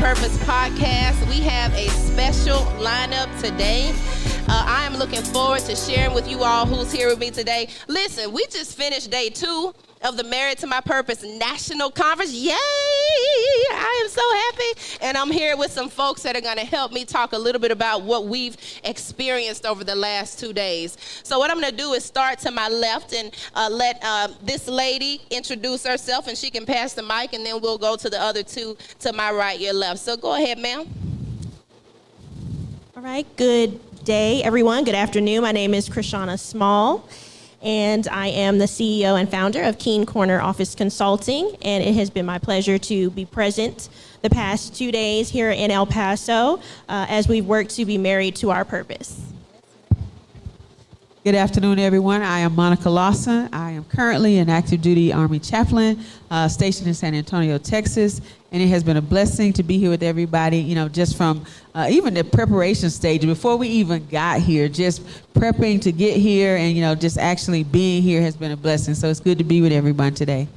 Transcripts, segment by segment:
Purpose podcast. We have a special lineup today. I am looking forward to sharing with you all who's here with me today. Listen, we just finished day 2 of the Married to My Purpose National Conference. Yay! I am so happy. And I'm here with some folks that are going to help me talk a little bit about what we've experienced over the last 2 days. So what I'm going to do is start to my left and let this lady introduce herself, and she can pass the mic, and then we'll go to the other two to my right, your left. So go ahead, ma'am. All right. Good day, everyone. Good afternoon. My name is Krishanna Small, and I am the CEO and founder of Keen Corner Office Consulting, and it has been my pleasure to be present the past 2 days here in El Paso as we've worked to be married to our purpose. Good afternoon, everyone. I am Monica Lawson. I am currently an active duty Army chaplain stationed in San Antonio, Texas, and it has been a blessing to be here with everybody, just from even the preparation stage, before we even got here, just prepping to get here and, just actually being here has been a blessing. So it's good to be with everyone today.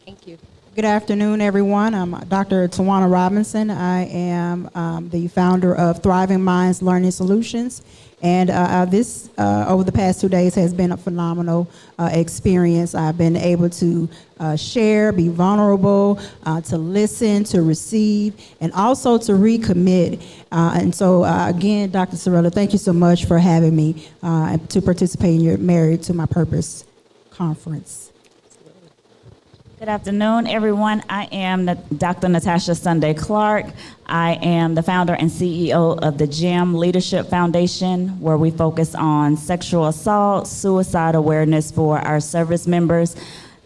Thank you. Good afternoon, everyone. I'm Dr. Tywana Robinson. I am the founder of Thriving Minds Learning Solutions. And this, over the past 2 days, has been a phenomenal experience. I've been able to share, be vulnerable, to listen, to receive, and also to recommit. And so, again, Dr. Sorella, thank you so much for having me to participate in your Married to My Purpose conference. Good afternoon, everyone. I am Dr. Natasha Clarke. I am the founder and CEO of the GEM Leadership Foundation, where we focus on sexual assault, suicide awareness for our service members.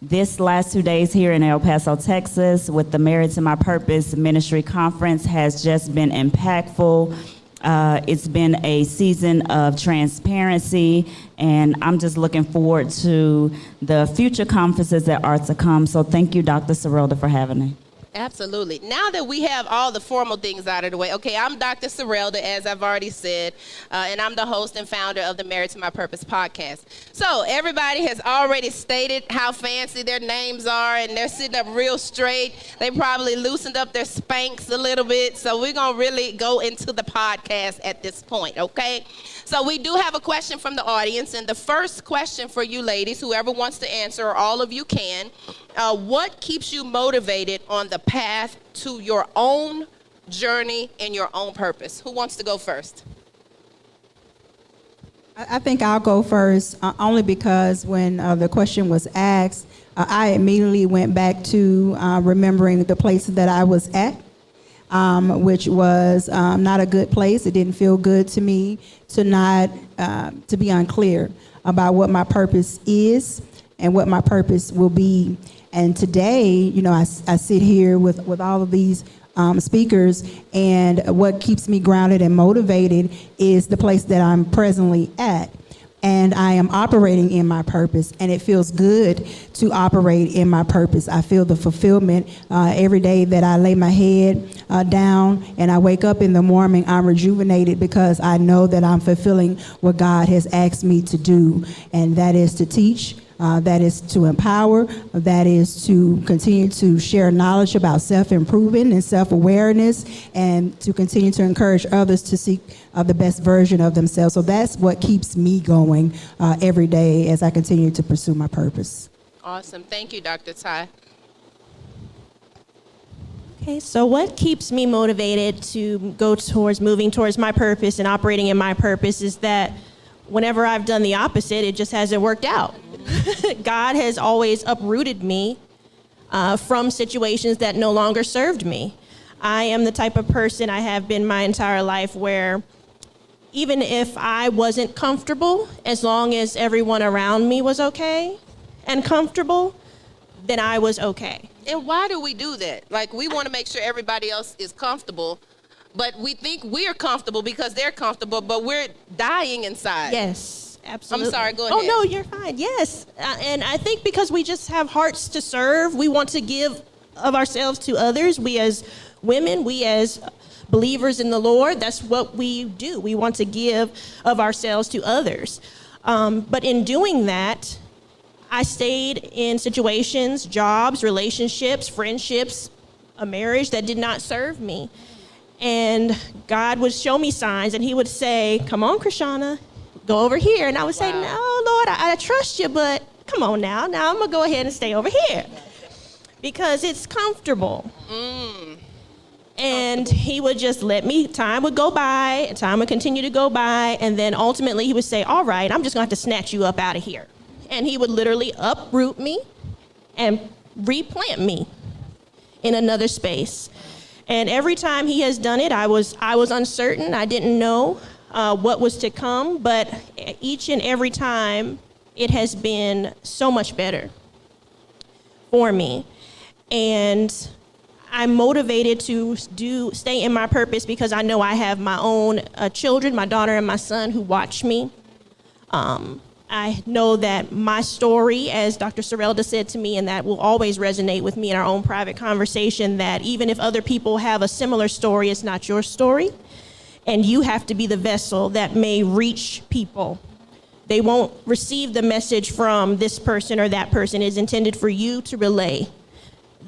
This last 2 days here in El Paso, Texas, with the Married to My Purpose Ministry Conference has just been impactful. It's been a season of transparency, and I'm just looking forward to the future conferences that are to come. So thank you, Dr. Sorella, for having me. Absolutely. Now that we have all the formal things out of the way, okay, I'm Dr. Sorella, as I've already said, and I'm the host and founder of the Married to My Purpose podcast. So everybody has already stated how fancy their names are, and they're sitting up real straight. They probably loosened up their Spanx a little bit, so we're going to really go into the podcast at this point, okay? So we do have a question from the audience, and the first question for you ladies, whoever wants to answer, or all of you can, what keeps you motivated on the path to your own journey and your own purpose? Who wants to go first? I think I'll go first, only because when the question was asked, I immediately went back to remembering the place that I was at, which was not a good place. It didn't feel good to me to be unclear about what my purpose is and what my purpose will be. And today, I sit here with all of these speakers, and what keeps me grounded and motivated is the place that I'm presently at. And I am operating in my purpose, and it feels good to operate in my purpose. I feel the fulfillment every day that I lay my head down and I wake up in the morning. I'm rejuvenated because I know that I'm fulfilling what God has asked me to do, and that is to teach. That is to empower, that is to continue to share knowledge about self-improvement and self-awareness, and to continue to encourage others to seek the best version of themselves. So that's what keeps me going every day as I continue to pursue my purpose. Awesome. Thank you, Dr. Ty. Okay, so what keeps me motivated to go towards moving towards my purpose and operating in my purpose is that whenever I've done the opposite, it just hasn't worked out. God has always uprooted me from situations that no longer served me. I am the type of person, I have been my entire life, where even if I wasn't comfortable, as long as everyone around me was okay and comfortable, then I was okay. And why do we do that? Like, we want to make sure everybody else is comfortable, but we think we're comfortable because they're comfortable, but we're dying inside. Yes. Absolutely. I'm sorry, go ahead. Oh, no, you're fine. Yes. And I think because we just have hearts to serve, we want to give of ourselves to others. We as women, we as believers in the Lord, that's what we do. We want to give of ourselves to others. But in doing that, I stayed in situations, jobs, relationships, friendships, a marriage that did not serve me. And God would show me signs, and he would say, come on, Krishanna, go over here. And I would say, no, Lord, I trust you, but come on now. Now I'm going to go ahead and stay over here because it's comfortable. And he would just let me, time would go by, and time would continue to go by, and then ultimately he would say, all right, I'm just going to have to snatch you up out of here. And he would literally uproot me and replant me in another space. And every time he has done it, I was uncertain. I didn't know what was to come, but each and every time it has been so much better for me. And I'm motivated to stay in my purpose because I know I have my own children, my daughter and my son, who watch me. I know that my story, as Dr. Sorrelda said to me, and that will always resonate with me in our own private conversation, that even if other people have a similar story, it's not your story. And you have to be the vessel that may reach people. They won't receive the message from this person or that person. It's intended for you to relay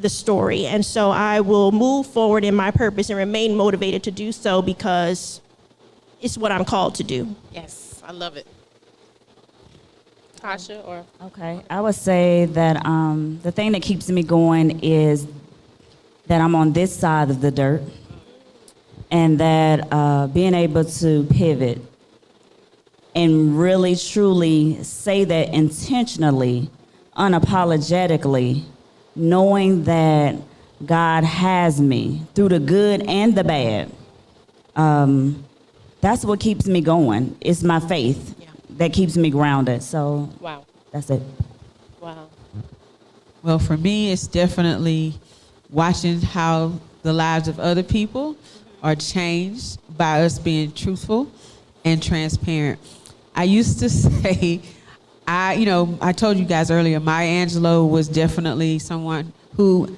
the story. And so I will move forward in my purpose and remain motivated to do so because it's what I'm called to do. Yes, I love it. Tasha, or Okay, I would say that the thing that keeps me going is that I'm on this side of the dirt, and that being able to pivot and really truly say that intentionally, unapologetically, knowing that God has me through the good and the bad. That's what keeps me going. It's my faith that keeps me grounded. So wow, that's it. wow. Well, for me, it's definitely watching how the lives of other people are changed by us being truthful and transparent. I used to say, I told you guys earlier, Maya Angelou was definitely someone who,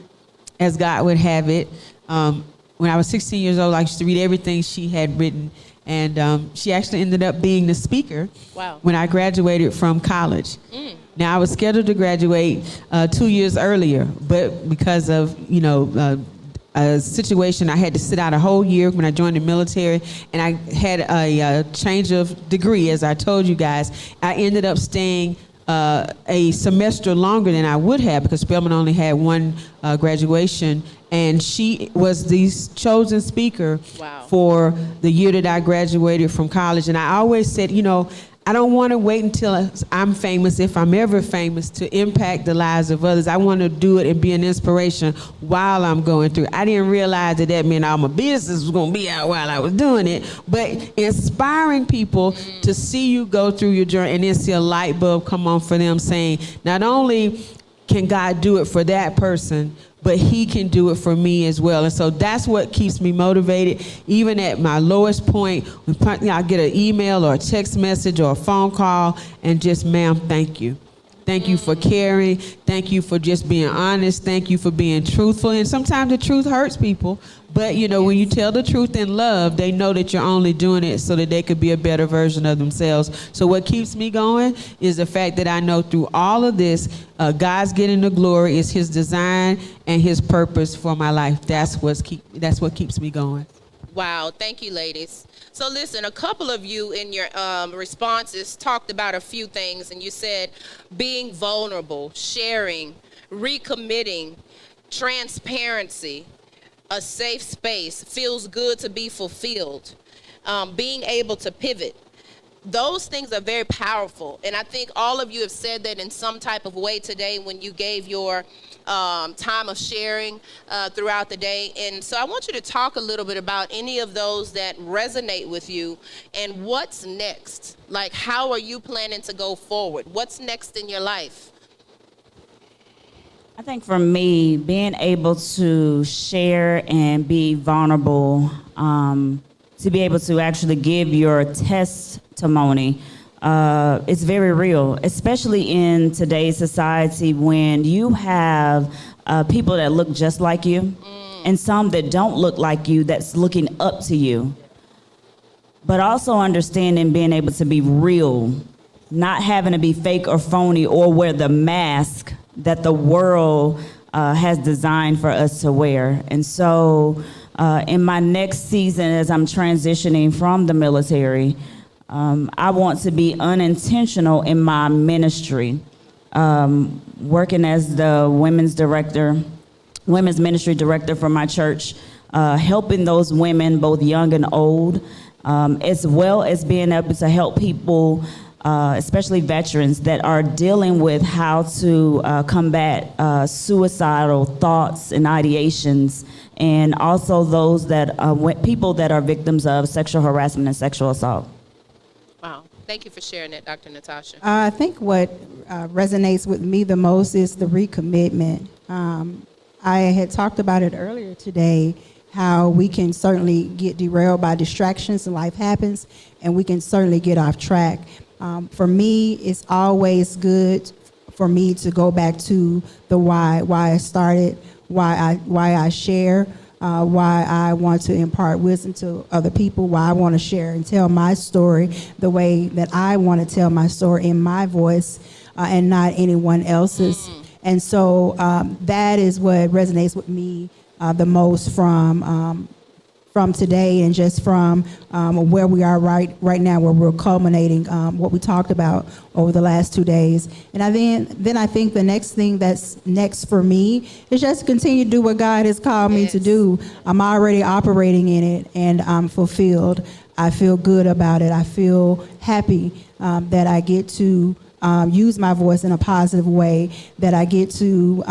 as God would have it, when I was 16 years old, I used to read everything she had written. And she actually ended up being the speaker when I graduated from college. Now, I was scheduled to graduate 2 years earlier, but because of, a situation, I had to sit out a whole year when I joined the military, and I had a change of degree, as I told you guys. I ended up staying a semester longer than I would have because Spelman only had one graduation, and she was the chosen speaker for the year that I graduated from college. And I always said, I don't want to wait until I'm famous, if I'm ever famous, to impact the lives of others. I want to do it and be an inspiration while I'm going through. I didn't realize that meant all my business was going to be out while I was doing it. But inspiring people to see you go through your journey and then see a light bulb come on for them, saying, not only can God do it for that person, but he can do it for me as well. And so that's what keeps me motivated. Even at my lowest point, I get an email or a text message or a phone call and just, ma'am, thank you. Thank you for caring. Thank you for just being honest. Thank you for being truthful. And sometimes the truth hurts people. But, when you tell the truth in love, they know that you're only doing it so that they could be a better version of themselves. So what keeps me going is the fact that I know through all of this, God's getting the glory. It's his design and his purpose for my life. That's what keeps me going. Wow, thank you, ladies. So listen, a couple of you in your responses talked about a few things, and you said being vulnerable, sharing, recommitting, transparency, a safe space, feels good to be fulfilled, being able to pivot. Those things are very powerful, and I think all of you have said that in some type of way today when you gave your time of sharing throughout the day. And so I want you to talk a little bit about any of those that resonate with you and what's next. Like, how are you planning to go forward? What's next in your life? I think for me, being able to share and be vulnerable, to be able to actually give your testimony, it's very real, especially in today's society when you have people that look just like you and some that don't look like you that's looking up to you. But also understanding being able to be real, not having to be fake or phony or wear the mask that the world has designed for us to wear. And so in my next season, as I'm transitioning from the military, I want to be unintentional in my ministry, working as the women's ministry director for my church, helping those women, both young and old, as well as being able to help people, especially veterans, that are dealing with how to combat suicidal thoughts and ideations, and also those that people that are victims of sexual harassment and sexual assault. Wow. Thank you for sharing that, Dr. Natasha. I think what resonates with me the most is the recommitment. I had talked about it earlier today, how we can certainly get derailed by distractions and life happens, and we can certainly get off track. For me, it's always good for me to go back to the why I started, why I share, why I want to impart wisdom to other people, why I want to share and tell my story the way that I want to tell my story in my voice and not anyone else's. And so that is what resonates with me the most from today, and just from where we are right now, where we're culminating what we talked about over the last 2 days. And then I think the next thing that's next for me is just to continue to do what God has called me to do. I'm already operating in it, and I'm fulfilled. I feel good about it. I feel happy that I get to use my voice in a positive way, that I get to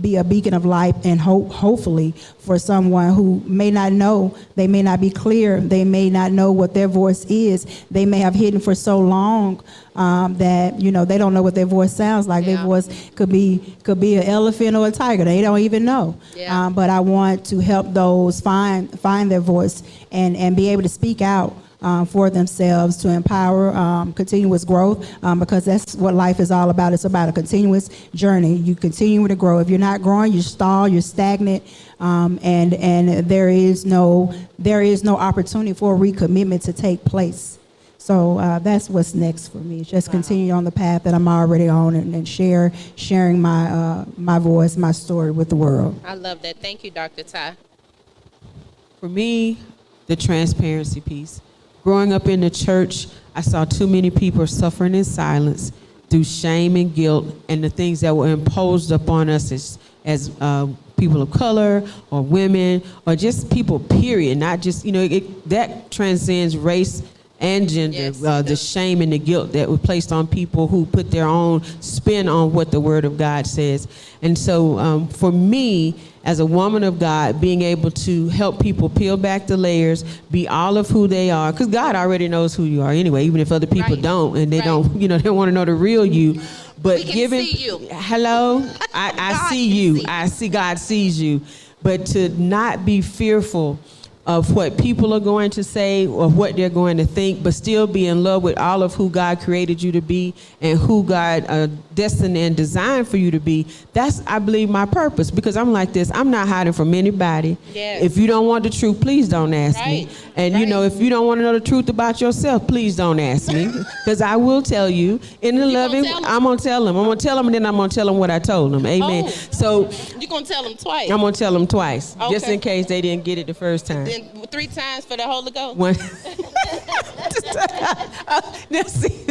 be a beacon of light and hope, hopefully, for someone who may not know, they may not be clear, they may not know what their voice is. They may have hidden for so long that, they don't know what their voice sounds like. Yeah. Their voice could be an elephant or a tiger. They don't even know. Yeah. But I want to help those find their voice and be able to speak out for themselves, to empower continuous growth, because that's what life is all about. It's about a continuous journey. You continue to grow. If you're not growing, you stall, you're stagnant, and there is no opportunity for recommitment to take place. So that's what's next for me. Just continue on the path that I'm already on, and sharing my voice, my story with the world. I love that. Thank you, Dr. Ty. For me, the transparency piece. Growing up in the church, I saw too many people suffering in silence through shame and guilt, and the things that were imposed upon us as people of color or women or just people, period. Not just, that transcends race and gender. Yes, the shame and the guilt that was placed on people who put their own spin on what the Word of God says. And so for me, as a woman of God, being able to help people peel back the layers, be all of who they are, because God already knows who you are anyway, even if other people don't, and they don't, they want to know the real you. But We can see you. Hello, I see you. I see God sees you. But to not be fearful of what people are going to say or what they're going to think, but still be in love with all of who God created you to be and who God destined and designed for you to be. That's, I believe, my purpose, because I'm like this. I'm not hiding from anybody. Yes. If you don't want the truth, please don't ask me. And, if you don't want to know the truth about yourself, please don't ask me, because I will tell you in the loving, I'm going to tell them. I'm going to tell them, and then I'm going to tell them what I told them. Amen. Oh. So You're going to tell them twice. I'm going to tell them twice, just Okay. in case they didn't get it the first time. Then 3 times for the Holy Ghost. One. Now, see,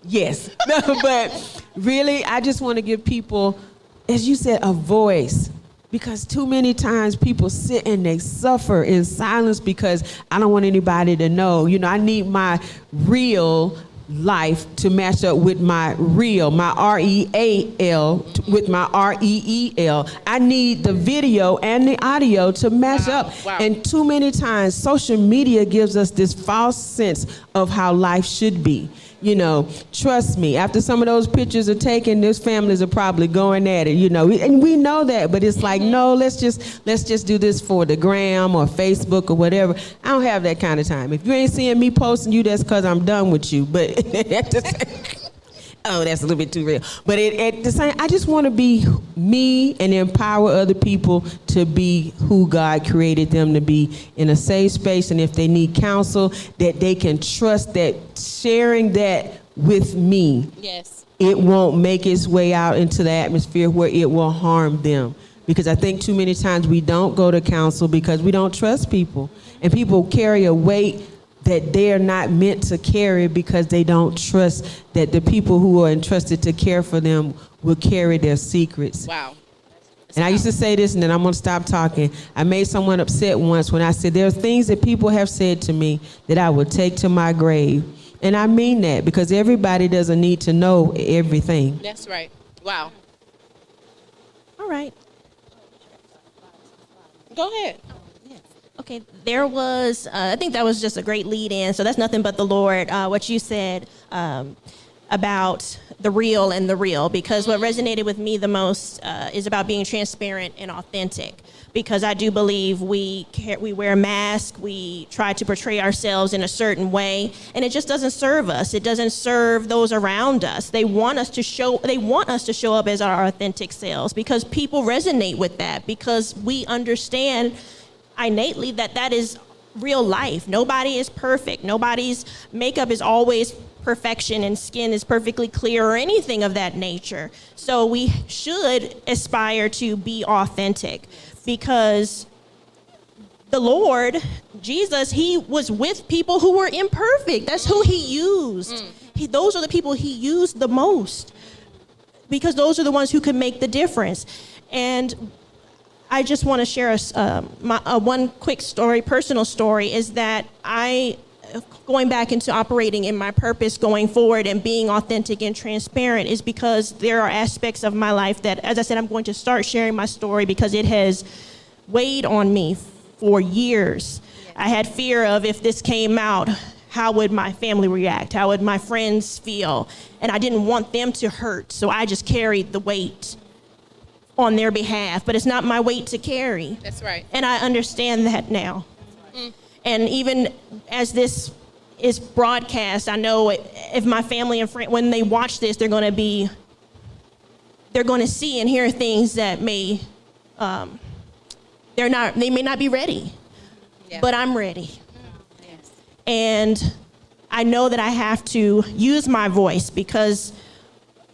yes. No, but really, I just want to give people, as you said, a voice. Because too many times people sit and they suffer in silence because I don't want anybody to know. I need my real life to match up with my real, my REAL with my REEL. I need the video and the audio to match up. Wow. And too many times social media gives us this false sense of how life should be. Trust me, after some of those pictures are taken, those families are probably going at it, and we know that, but it's like, no, let's just do this for the gram or Facebook or whatever. I don't have that kind of time. If you ain't seeing me posting you, that's because I'm done with you. But oh, that's a little bit too real. But at the same, I just want to be me and empower other people to be who God created them to be in a safe space. And if they need counsel, that they can trust that sharing that with me, Yes. it won't make its way out into the atmosphere where it will harm them. Because I think too many times we don't go to counsel because we don't trust people. And people carry a weight that they are not meant to carry because they don't trust that the people who are entrusted to care for them will carry their secrets. Wow. And I used to say this, and then I'm going to stop talking. I made someone upset once when I said, there are things that people have said to me that I would take to my grave. And I mean that because everybody doesn't need to know everything. That's right. Wow. All right. Go ahead. Okay, there was, I think that was just a great lead in. So that's nothing but the Lord, what you said about the real and the real, because what resonated with me the most is about being transparent and authentic. Because I do believe we wear masks, we try to portray ourselves in a certain way, and it just doesn't serve us. It doesn't serve those around us. They want us to show up as our authentic selves because people resonate with that, because we understand innately that is real life. Nobody is perfect. Nobody's makeup is always perfection and skin is perfectly clear or anything of that nature. So we should aspire to be authentic, because the Lord, Jesus, he was with people who were imperfect. That's who he used. Those are the people he used the most, because those are the ones who could make the difference. And I just want to share one quick story, personal story, is that going back into operating in my purpose going forward and being authentic and transparent is because there are aspects of my life that, as I said, I'm going to start sharing my story because it has weighed on me for years. I had fear of, if this came out, how would my family react? How would my friends feel? And I didn't want them to hurt, so I just carried the weight on their behalf, but it's not my weight to carry. That's right. And I understand that now. And even as this is broadcast, I know if my family and friends, when they watch this, they're going to see and hear things that they may not be ready, but I'm ready. Yes. And I know that I have to use my voice, because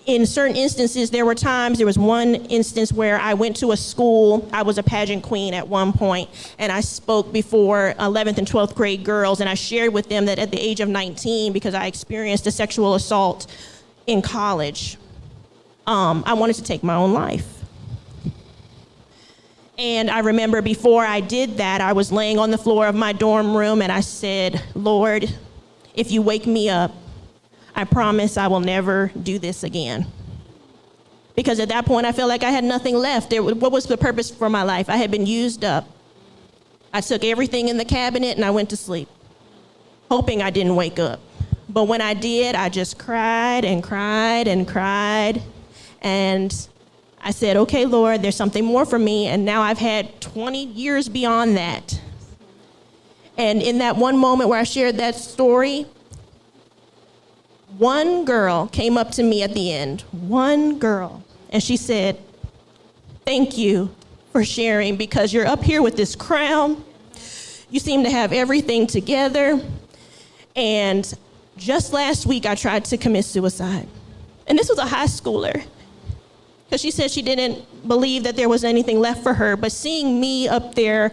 in certain instances, there was one instance where I went to a school. I was a pageant queen at one point, and I spoke before 11th and 12th grade girls, and I shared with them that at the age of 19, because I experienced a sexual assault in college, I wanted to take my own life. And I remember before I did that, I was laying on the floor of my dorm room, and I said, Lord, if you wake me up, I promise I will never do this again. Because at that point, I felt like I had nothing left. What was the purpose for my life? I had been used up. I took everything in the cabinet and I went to sleep, hoping I didn't wake up. But when I did, I just cried and cried and cried. And I said, okay, Lord, there's something more for me. And now I've had 20 years beyond that. And in that one moment where I shared that story, one girl came up to me at the end, one girl, and she said, thank you for sharing, because you're up here with this crown. You seem to have everything together. And just last week, I tried to commit suicide. And this was a high schooler, because she said she didn't believe that there was anything left for her. But seeing me up there,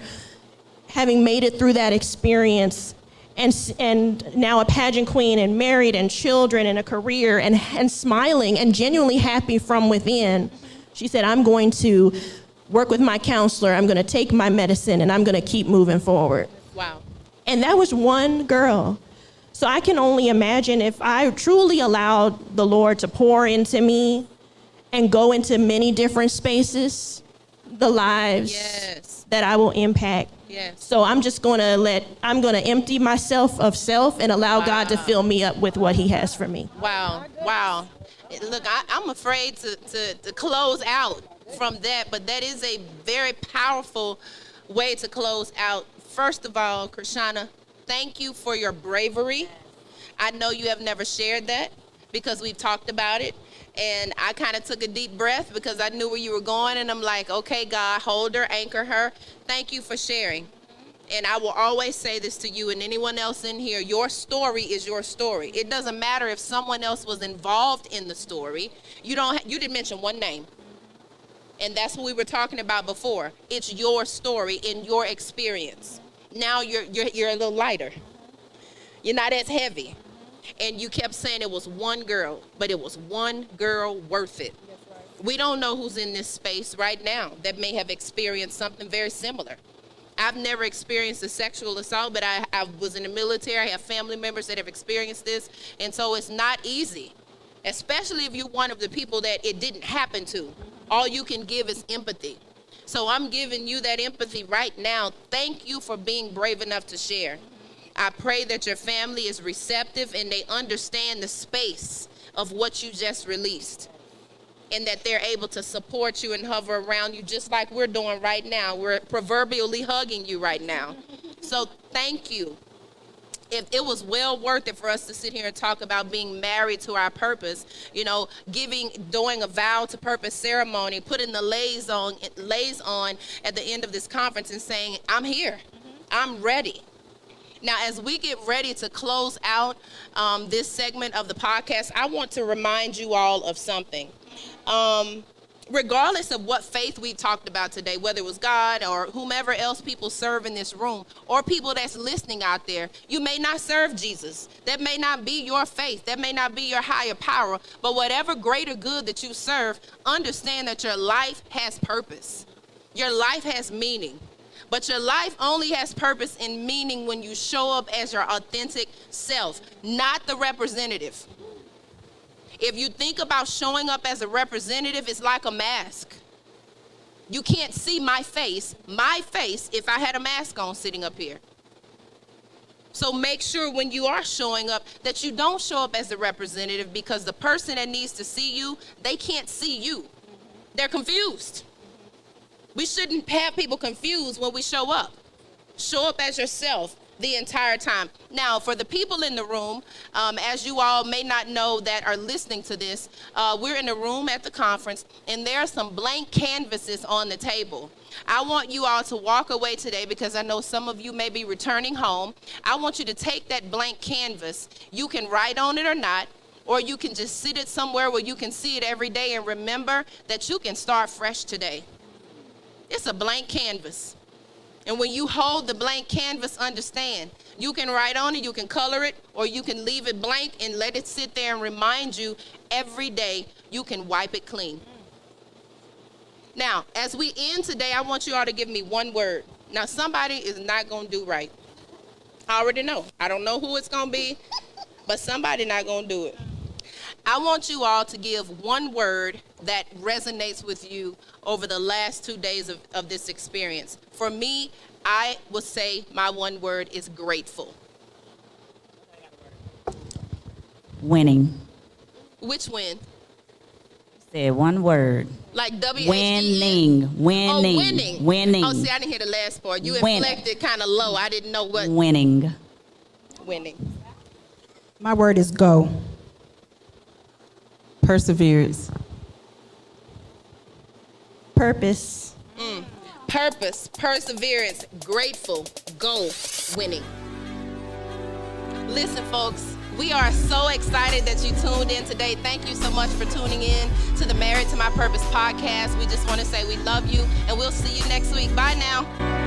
having made it through that experience, and now a pageant queen and married and children and a career and smiling and genuinely happy from within, she said, I'm going to work with my counselor, I'm going to take my medicine, and I'm going to keep moving forward. Wow. And that was one girl. So I can only imagine if I truly allowed the Lord to pour into me and go into many different spaces, the lives that I will impact. Yes. So I'm going to empty myself of self and allow God to fill me up with what he has for me. Wow. Wow. Look, I'm afraid to close out from that, but that is a very powerful way to close out. First of all, Krishanna, thank you for your bravery. I know you have never shared that because we've talked about it. And I kind of took a deep breath because I knew where you were going. And I'm like, okay, God, hold her, anchor her. Thank you for sharing. And I will always say this to you and anyone else in here, your story is your story. It doesn't matter if someone else was involved in the story. You didn't mention one name. And that's what we were talking about before. It's your story in your experience. Now you're a little lighter. You're not as heavy. And you kept saying it was one girl, but it was one girl worth it. We don't know who's in this space right now that may have experienced something very similar. I've never experienced a sexual assault, but I was in the military. I have family members that have experienced this. And so it's not easy, especially if you're one of the people that it didn't happen to. All you can give is empathy. So I'm giving you that empathy right now. Thank you for being brave enough to share. I pray that your family is receptive and they understand the space of what you just released, and that they're able to support you and hover around you just like we're doing right now. We're proverbially hugging you right now. So thank you. It was well worth it for us to sit here and talk about being married to our purpose, doing a vow to purpose ceremony, putting the lays on at the end of this conference and saying, I'm here, I'm ready. Now, as we get ready to close out this segment of the podcast, I want to remind you all of something. Regardless of what faith we talked about today, whether it was God or whomever else people serve in this room, or people that's listening out there, you may not serve Jesus. That may not be your faith. That may not be your higher power. But whatever greater good that you serve, understand that your life has purpose. Your life has meaning. But your life only has purpose and meaning when you show up as your authentic self, not the representative. If you think about showing up as a representative, it's like a mask. You can't see my face if I had a mask on sitting up here. So make sure when you are showing up that you don't show up as a representative, because the person that needs to see you, they can't see you. They're confused. We shouldn't have people confused when we show up. Show up as yourself the entire time. Now, for the people in the room, as you all may not know that are listening to this, we're in a room at the conference, and there are some blank canvases on the table. I want you all to walk away today, because I know some of you may be returning home. I want you to take that blank canvas. You can write on it or not, or you can just sit it somewhere where you can see it every day and remember that you can start fresh today. It's a blank canvas. And when you hold the blank canvas, understand, you can write on it, you can color it, or you can leave it blank and let it sit there and remind you every day you can wipe it clean. Now, as we end today, I want you all to give me one word. Now, somebody is not going to do right. I already know. I don't know who it's going to be, but somebody not going to do it. I want you all to give one word that resonates with you over the last 2 days of this experience. For me, I would say my one word is grateful. Winning. Which win? Said one word. Like W-H-E-N? Winning. Oh, winning. Winning. Oh, see, I didn't hear the last part. You Winning. inflected kind of low. I didn't know what. Winning. Winning. My word is go. Perseverance. Purpose. Purpose, perseverance, grateful, go, winning. Listen, folks, we are so excited that you tuned in today. Thank you so much for tuning in to the Married to My Purpose podcast. We just want to say we love you, and we'll see you next week. Bye now.